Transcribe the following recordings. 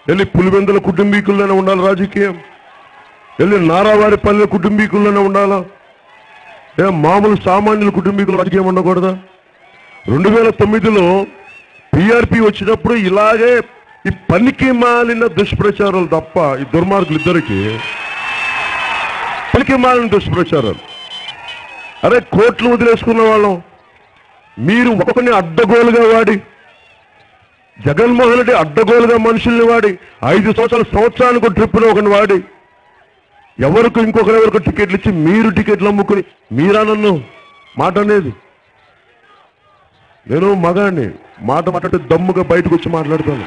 వెళ్ళి పులివెందుల కుటుంబీకుల్లోనే ఉండాలి రాజకీయం, వెళ్ళి నారావారి పల్లె కుటుంబీకుల్లోనే ఉండాలా, మామూలు సామాన్యుల కుటుంబీకులు రాజకీయం ఉండకూడదా? 2009లో PRP వచ్చినప్పుడు ఇలాగే ఈ పనికి మాలిన దుష్ప్రచారాలు తప్ప, ఈ దుర్మార్గులు ఇద్దరికి పనికి మాలిన దుష్ప్రచారాలు. అరే కోట్లు వదిలేసుకున్న వాళ్ళం, మీరు ఒకరిని అడ్డగోలుగా వాడి, జగన్మోహన్ రెడ్డి అడ్డగోలుగా మనుషుల్ని వాడి 5 సంవత్సరానికి ట్రిప్పులో ఒకరిని వాడి ఎవరికి ఇంకొకరెవరికి టికెట్లు ఇచ్చి మీరు టికెట్లు అమ్ముకుని మీరా నన్ను మాట అనేది? నేను మగాడిని, మాట మాట్లాడితే దమ్ముగా బయటకు వచ్చి మాట్లాడతాను.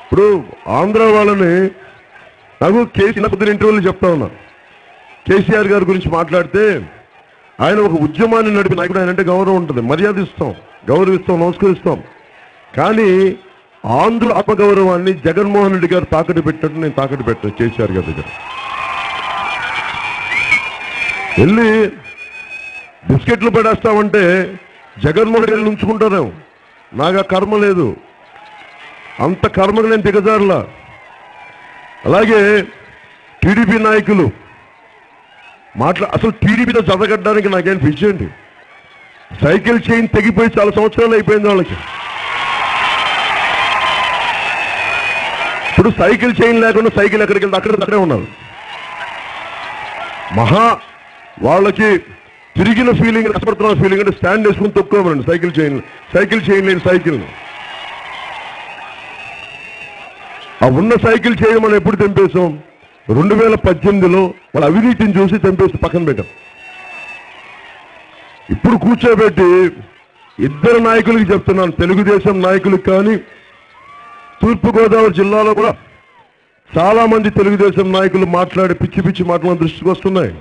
ఇప్పుడు ఆంధ్ర వాళ్ళని నాకు కొద్దిగా ఇంటర్వ్యూలు చెప్తా ఉన్నా. కేసీఆర్ గారి గురించి మాట్లాడితే ఆయన ఒక ఉద్యమాన్ని నడిపి నాయకుడు, ఆయన అంటే గౌరవం ఉంటుంది, మర్యాద ఇస్తాం, గౌరవిస్తాం, నమస్కరిస్తాం. కానీ ఆంధ్ర ఆత్మగౌరవాన్ని జగన్మోహన్ రెడ్డి గారు తాకట్టు పెట్టినట్టు నేను తాకట్టు పెట్టాను కేసీఆర్ గారి దగ్గర. వెళ్ళి బిస్కెట్లు పడేస్తామంటే జగన్మోహన్ రెడ్డి ఉంచుకుంటారేమో, నాకు ఆ కర్మ లేదు, అంత కర్మకు నేను దిగజారులా. అలాగే టీడీపీ నాయకులు అసలు టీడీపీతో చదవగట్టడానికి నాకేం పిచ్చేంటి? సైకిల్ చైన్ తెగిపోయి చాలా సంవత్సరాలు అయిపోయింది వాళ్ళకి. ఇప్పుడు సైకిల్ చైన్ లేకుండా సైకిల్ ఎక్కడికి వెళ్తే అక్కడే ఉన్నారు. వాళ్ళకి తిరిగిన ఫీలింగ్, కష్టపడుతున్న ఫీలింగ్ అంటే స్టాండ్ వేసుకుని తొక్కోమనండి సైకిల్ చైన్ లేని సైకిల్ని. ఆ ఉన్న సైకిల్ చైన్ మనం ఎప్పుడు తెంపేశాం? 2018లో వాళ్ళ అవినీతిని చూసి తెంపేసి పక్కన పెట్టాం. ఇప్పుడు కూర్చోబెట్టి ఇద్దరు నాయకులకి చెప్తున్నాను, తెలుగుదేశం నాయకులకు కానీ, తూర్పుగోదావరి జిల్లాలో కూడా చాలా మంది తెలుగుదేశం నాయకులు మాట్లాడి పిచ్చి మాటలు దృష్టికి వస్తున్నాయి.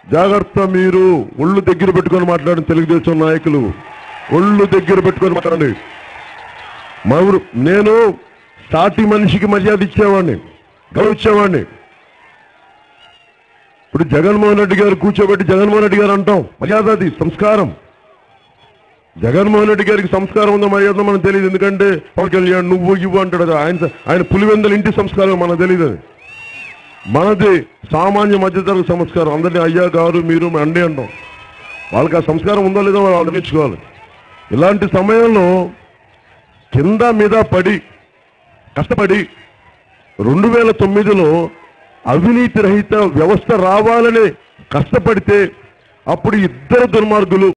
జాగ్రత్త, మీరు ఒళ్ళు దగ్గర పెట్టుకొని మాట్లాడిన తెలుగుదేశం నాయకులు ఒళ్ళు దగ్గర పెట్టుకొని మాట్లాడండి. నేను సాటి మనిషికి మర్యాద ఇచ్చేవాడిని, గౌరవించేవాడిని. ఇప్పుడు జగన్మోహన్ రెడ్డి గారు కూర్చోబెట్టి జగన్మోహన్ రెడ్డి గారు అంటాం, మర్యాద అది సంస్కారం. జగన్మోహన్ రెడ్డి గారికి సంస్కారం ఉందో మర్యాద మనకు తెలియదు, ఎందుకంటే పవన్ కళ్యాణ్ నువ్వు ఇవ్వు అంటాడు. ఆయన పులివెందుల ఇంటి సంస్కారం మనకు తెలియదు. అది మనది సామాన్య మధ్యతరగతి సంస్కారం, అందరినీ అయ్యా గారు మీరు అండి అంటాం. వాళ్ళకి ఆ సంస్కారం ఉందో లేదో వాళ్ళు ఆలోచించుకోవాలి. ఇలాంటి సమయంలో కింద మీద పడి కష్టపడి 2009లో అవినీతి రహిత వ్యవస్థ రావాలని కష్టపడితే అప్పుడు ఇద్దరు దుర్మార్గులు